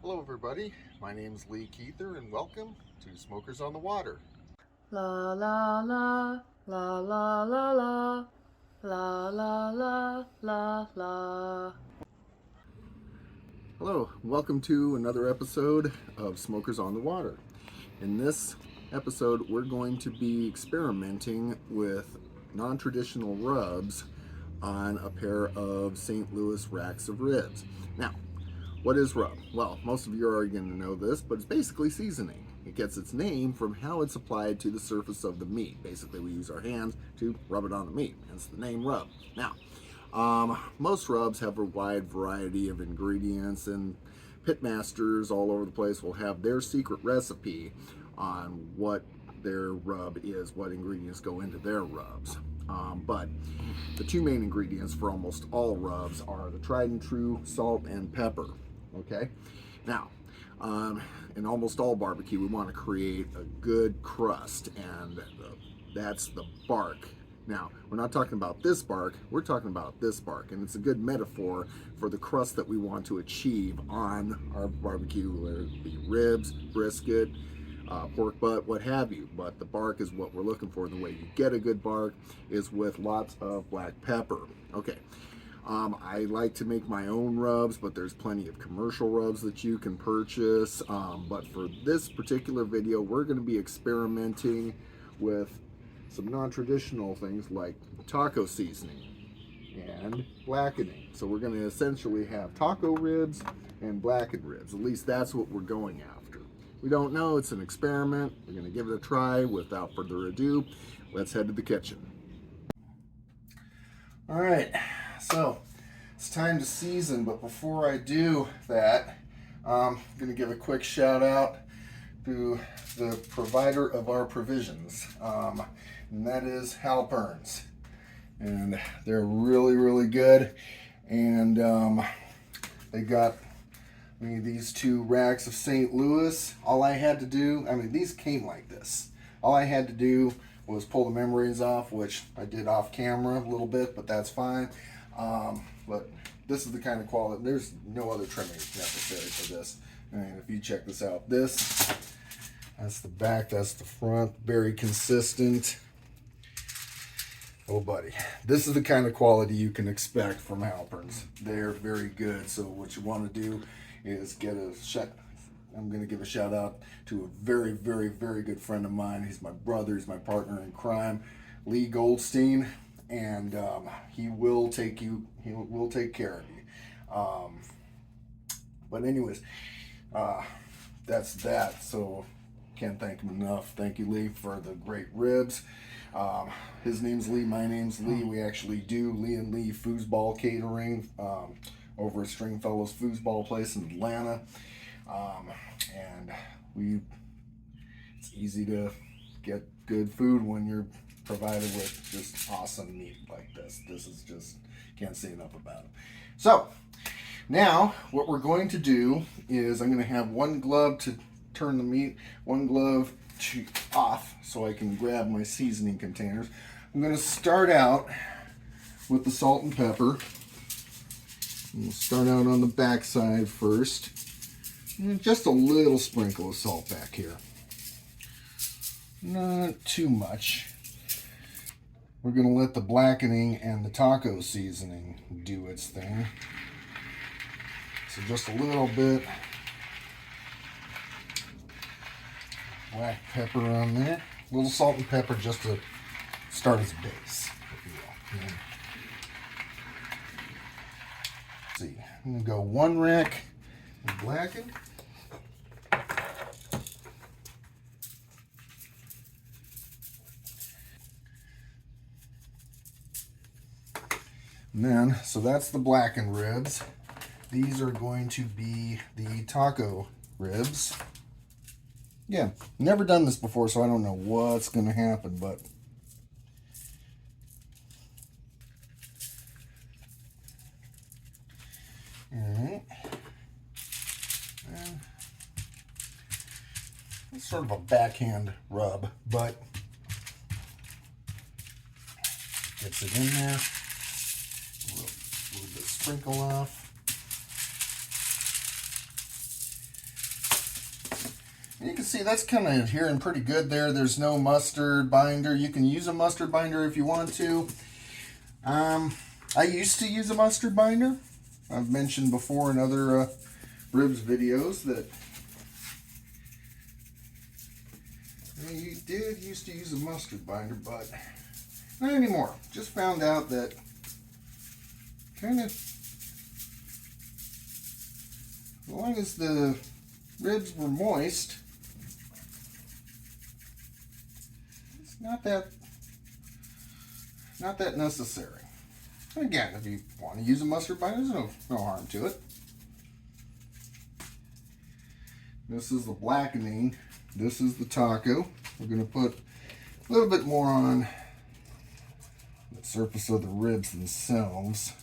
Hello everybody, my name is Lee Keither and welcome to Smokers on the Water. La la la, la la la la, la la la, la la. Hello, welcome to another episode of Smokers on the Water. In this episode we're going to be experimenting with non-traditional rubs on a pair of St. Louis racks of ribs. Now, what is rub? Well, most of you are already going to know this, but it's basically seasoning. It gets its name from how it's applied to the surface of the meat. Basically, we use our hands to rub it on the meat, hence the name rub. Now, most rubs have a wide variety of ingredients, and pitmasters all over the place will have their secret recipe on what their rub is, what ingredients go into their rubs. But the two main ingredients for almost all rubs are the tried and true salt and pepper. Okay, now in almost all barbecue we want to create a good crust, and that's the bark. Now, we're not talking about this bark, we're talking about this bark, and it's a good metaphor for the crust that we want to achieve on our barbecue, whether it be ribs, brisket, pork butt, what have you. But the bark is what we're looking for. The way you get a good bark is with lots of black pepper. Okay, I like to make my own rubs, but there's plenty of commercial rubs that you can purchase. But for this particular video, we're going to be experimenting with some non-traditional things like taco seasoning and blackening. So we're going to essentially have taco ribs and blackened ribs. At least that's what we're going after. We don't know, it's an experiment. We're going to give it a try. Without further ado, let's head to the kitchen. All right, so it's time to season, but before I do that, I'm going to give a quick shout out to the provider of our provisions, and that is Halperns. And they're really good, and they got me these two racks of St. Louis. All I had to do, I mean, these came like this. All I had to do was pull the membranes off, which I did off camera a little bit, but that's fine. But this is the kind of quality. There's no other trimming necessary for this. And if you check this out, that's the back, that's the front, very consistent. Oh buddy, this is the kind of quality you can expect from Halperns. They're very good. So what you want to do is get a shot. I'm going to give a shout out to a very good friend of mine. He's my brother, he's my partner in crime, Lee Goldstein, and he will take care of you. But anyways, that's that. So can't thank him enough. Thank you, Lee, for the great ribs. His name's Lee, my name's Lee. We actually do Lee and Lee Foosball Catering over at Stringfellows Foosball Place in Atlanta. And it's easy to get good food when you're provided with just awesome meat like this. This is just, can't say enough about it. So now what we're going to do is I'm going to have one glove to turn the meat, one glove to off so I can grab my seasoning containers. I'm going to start out with the salt and pepper. We'll start out on the back side first. And just a little sprinkle of salt back here. Not too much. We're going to let the blackening and the taco seasoning do its thing. So just a little bit. Black pepper on there. A little salt and pepper just to start as a base, if you will. Let's see, I'm going to go one rack of blackened. And then, so that's the blackened ribs. These are going to be the taco ribs. Yeah, never done this before, so I don't know what's going to happen, but alright. It's sort of a backhand rub, but gets it in there. A little bit of sprinkle off. You can see that's kind of adhering pretty good there. There's no mustard binder. You can use a mustard binder if you want to. I used to use a mustard binder. I've mentioned before in other ribs videos that you did used to use a mustard binder, but not anymore. Just found out that kind of, as long as the ribs were moist, it's not that necessary. And again, if you want to use a mustard binder, there's no harm to it. This is the blackening. This is the taco. We're going to put a little bit more on the surface of the ribs themselves.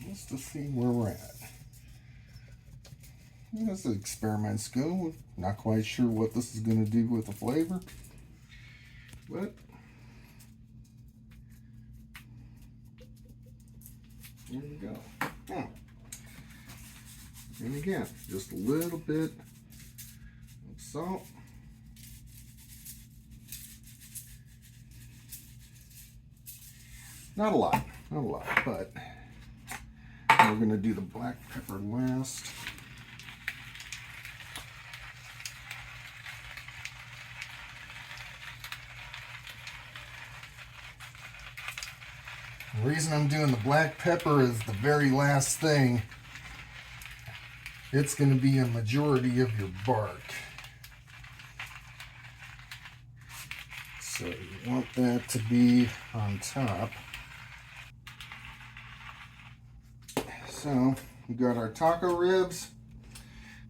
Just to see where we're at. As the experiments go, not quite sure what this is going to do with the flavor, but here we go. And again, just a little bit of salt. Not a lot, but we're going to do the black pepper last. The reason I'm doing the black pepper is the very last thing. It's going to be a majority of your bark. So you want that to be on top. So we got our taco ribs,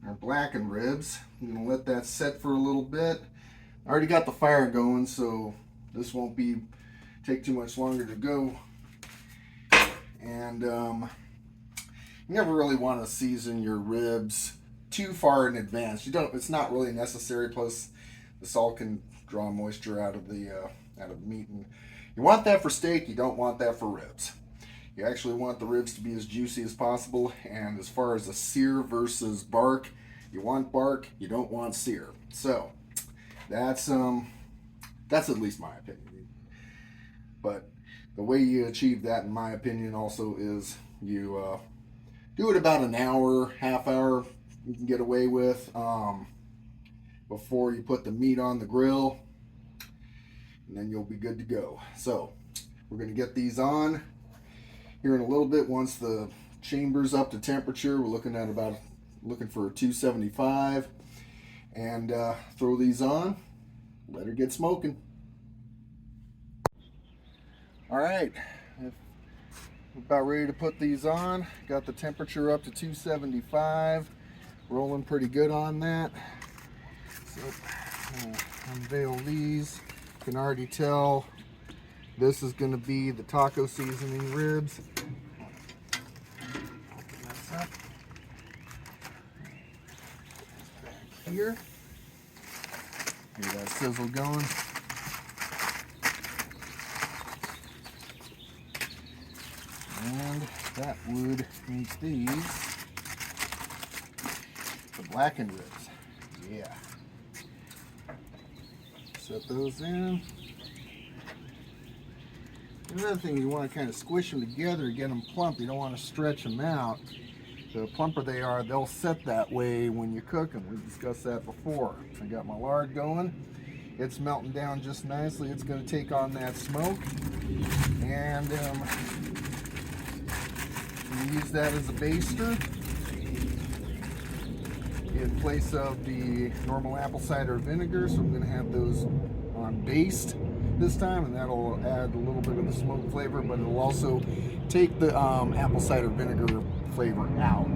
our blackened ribs. I'm going to let that set for a little bit. I already got the fire going, so this won't take too much longer to go. And you never really want to season your ribs too far in advance. It's not really necessary. Plus, the salt can draw moisture out of the meat, and you want that for steak. You don't want that for ribs. You actually want the ribs to be as juicy as possible. And as far as a sear versus bark, you want bark. You don't want sear. So that's at least my opinion. But the way you achieve that, in my opinion, also is you do it about an hour, half hour, you can get away with before you put the meat on the grill, and then you'll be good to go. So we're going to get these on here in a little bit. Once the chamber's up to temperature, we're looking for a 275, and throw these on, let her get smoking. All right, we're about ready to put these on. Got the temperature up to 275, rolling pretty good on that. So unveil these. You can already tell this is going to be the taco seasoning ribs. Open this up. Back here. Hear that sizzle going. And that would make these the blackened ribs. Yeah. Set those in. Another thing, you want to kind of squish them together to get them plump. You don't want to stretch them out. The plumper they are, they'll set that way when you cook them. We discussed that before. I got my lard going. It's melting down just nicely. It's going to take on that smoke. And we use that as a baster in place of the normal apple cider vinegar. So I'm going to have those on baste this time, and that'll add a little bit of the smoke flavor, but it'll also take the apple cider vinegar flavor out.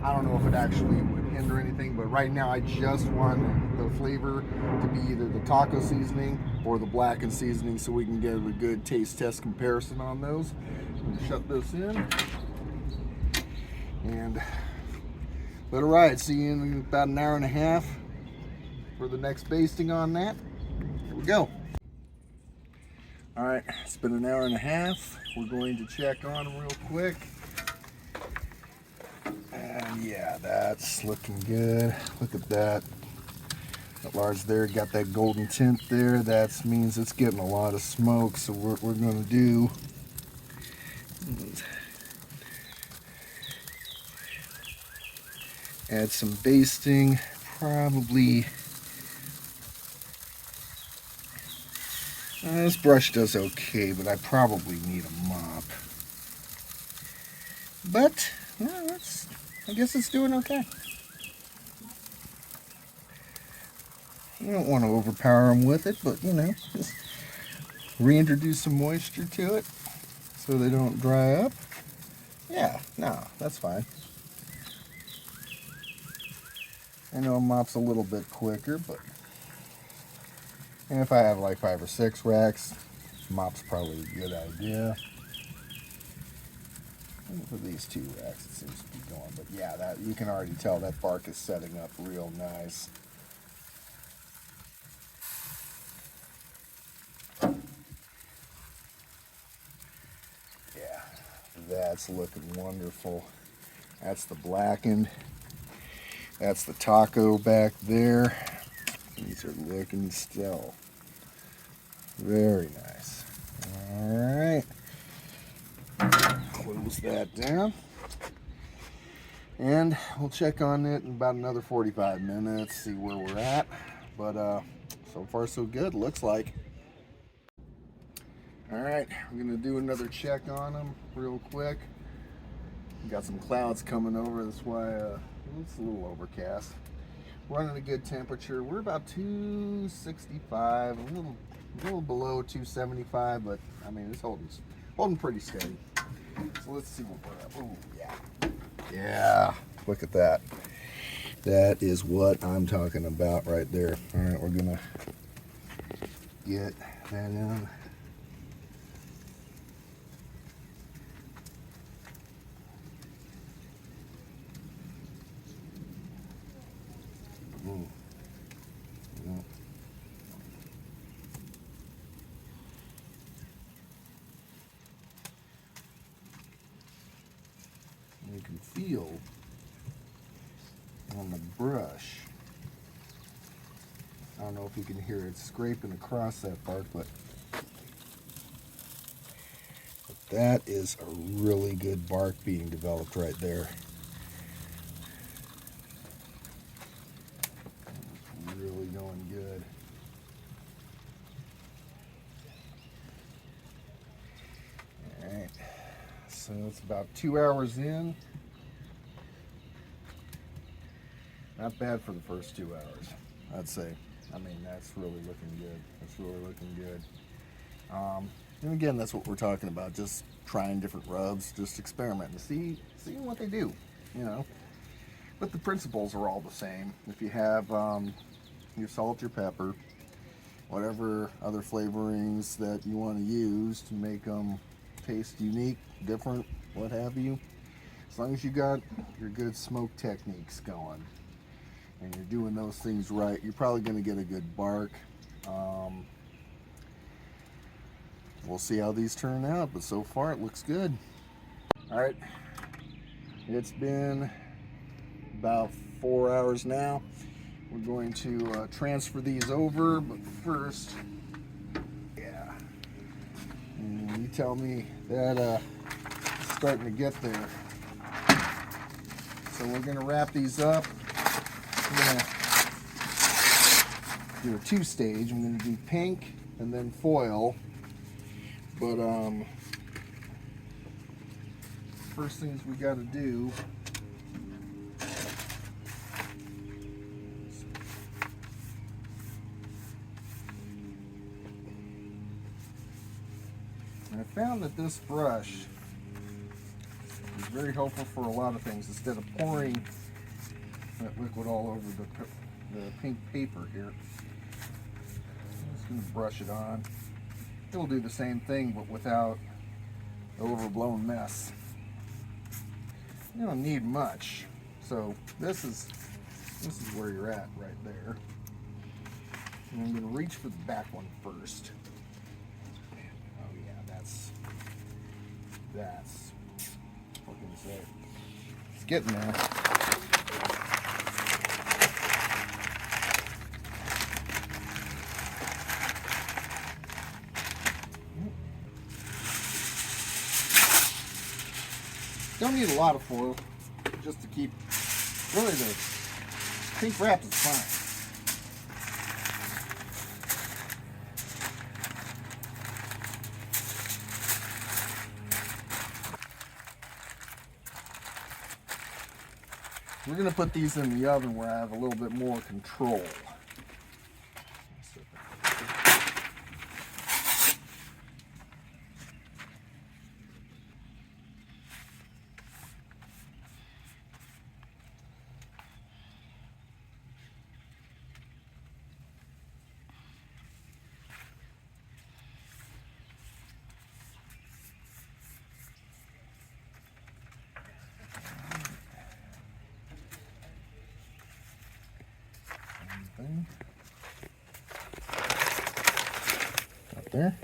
I don't know if it actually would hinder anything, but right now I just want the flavor to be either the taco seasoning or the blackened seasoning, so we can get a good taste test comparison on those. I'm going to shut this in and let it ride. See you in about an hour and a half for the next basting on that. Here we go. All right, it's been an hour and a half. We're going to check on them real quick. And yeah, that's looking good. Look at that. That large there got that golden tint there. That means it's getting a lot of smoke. So what we're going to do add some basting, probably. This brush does okay, but I probably need a mop. But well, I guess it's doing okay. You don't want to overpower them with it, but you know, just reintroduce some moisture to it so they don't dry up. Yeah, no, that's fine. I know a mop's a little bit quicker, but and if I have like 5 or 6 racks, mop's probably a good idea. And for these 2 racks, it seems to be going. But yeah, that you can already tell that bark is setting up real nice. Yeah, that's looking wonderful. That's the Blackened. That's the taco back there. These are looking still very nice. All right, close that down, and we'll check on it in about another 45 minutes, see where we're at. But so far so good, looks like. All right, we're gonna do another check on them real quick. We got some clouds coming over, that's why it's a little overcast. Running a good temperature. We're about 265, a little below 275, but I mean it's holding pretty steady. So let's see what we're at. Oh yeah, yeah. Look at that. That is what I'm talking about right there. All right, we're gonna get that in. You can feel on the brush. I don't know if you can hear it scraping across that bark, but that is a really good bark being developed right there. It's really going good. All right, so it's about 2 hours in. Not bad for the first 2 hours, I'd say. I mean, that's really looking good. That's really looking good. And again, that's what we're talking about. Just trying different rubs, just experimenting, seeing what they do, you know. But the principles are all the same. If you have your salt, your pepper, whatever other flavorings that you want to use to make them taste unique, different, what have you. As long as you got your good smoke techniques going and you're doing those things right, you're probably going to get a good bark. We'll see how these turn out, but so far it looks good. All right, it's been about 4 hours now. We're going to transfer these over, but first, yeah, and you tell me that it's starting to get there. So we're going to wrap these up. I'm going to do a 2-stage. I'm going to do pink and then foil. But first things we got to do I found that this brush is very helpful for a lot of things. Instead of pouring that liquid all over the pink paper here, I'm just going to brush it on. It'll do the same thing, but without the overblown mess. You don't need much, so this is where you're at right there. And I'm going to reach for the back one first. That's what can you say? It's getting there. Don't need a lot of foil, just to keep. Really, the pink wrap is fine. We're going to put these in the oven where I have a little bit more control. Up there.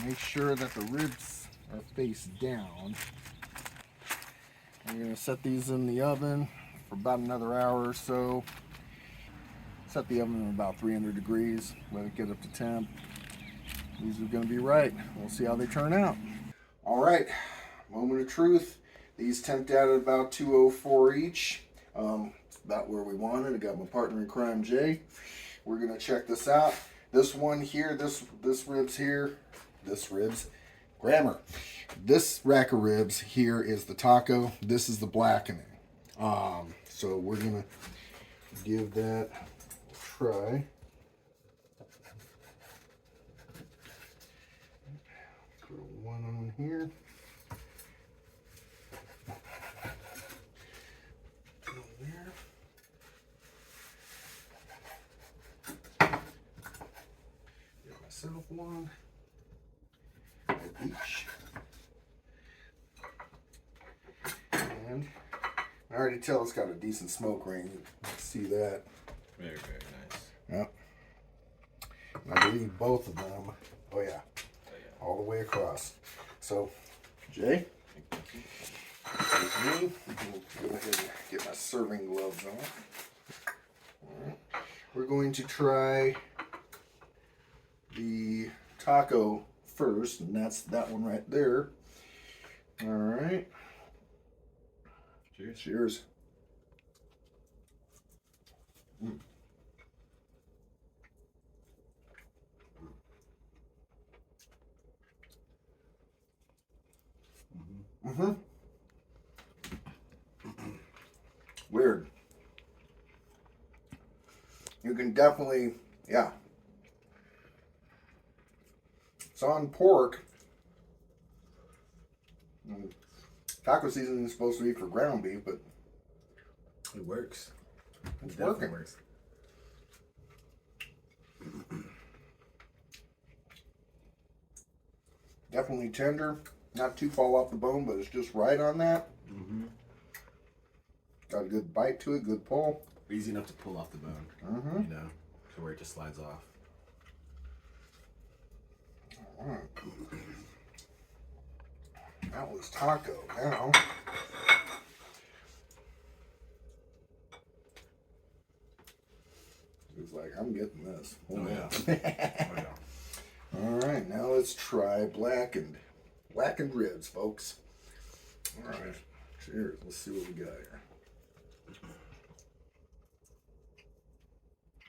Make sure that the ribs are face down. We're going to set these in the oven for about another hour or so. Set the oven at about 300 degrees. Let it get up to temp. These are going to be right. We'll see how they turn out. All right, moment of truth. These temped out at about 204 each. It's about where we wanted. I got my partner in crime, Jay. We're going to check this out. This one here, this ribs here. Grammar. This rack of ribs here is the taco. This is the blackening. So we're gonna give that a try. Put one on here. One there. Get myself one. Each. And I already tell it's got a decent smoke ring. You can see that. Very, very nice. Yep. And I believe both of them. Oh yeah. All the way across. So, Jay, with me, go ahead and get my serving gloves on. All right. We're going to try the taco first, and that's that one right there. All right. Cheers. Cheers. Mm. Mm-hmm. Weird. You can definitely, yeah. It's on pork. Taco seasoning is supposed to be for ground beef, but it works. It's definitely working. Works. Definitely tender. Not too fall off the bone, but it's just right on that. Mm-hmm. Got a good bite to it, good pull. Easy enough to pull off the bone. Mm-hmm. You know, to where it just slides off. All right. That was taco. Now, it's like, I'm getting this. Oh, yeah. Oh, yeah. All right, now let's try blackened ribs, folks. All right, cheers. Let's see what we got here.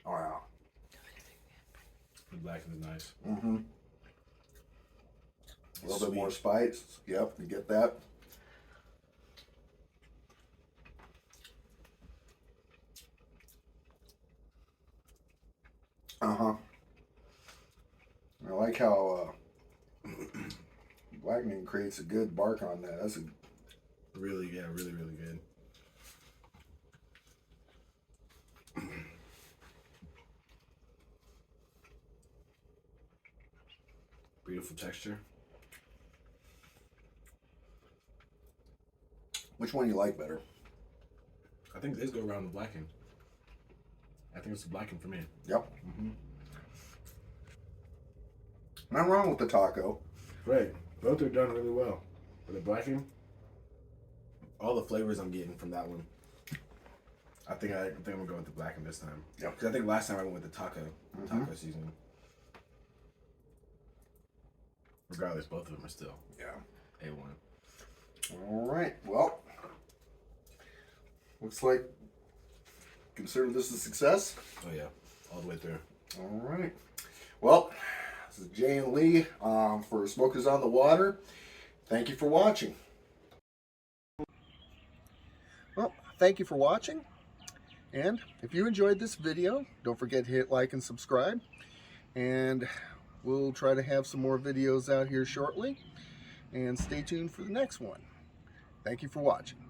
Oh yeah. The blackened is nice. Mm-hmm. A little bit more spice. Yep, you get that. Uh-huh. I like how blackening creates a good bark on that. That's a Really, yeah, really, really good. Beautiful texture. Which one you like better? I think this go around the Blackend. I think it's the Blackend for me. Yep. Not wrong with the taco. Right. Both are done really well. But the Blackend, all the flavors I'm getting from that one. I think I'm gonna go with the Blackend this time. Yeah. Because I think last time I went with the taco seasoning. Regardless, both of them are still A1. All right. Well, looks like consider this a success. Oh yeah, all the way through. All right. Well, this is Jay and Lee for Smokers on the Water. Thank you for watching. Well, thank you for watching. And if you enjoyed this video, don't forget to hit like and subscribe. And we'll try to have some more videos out here shortly. And stay tuned for the next one. Thank you for watching.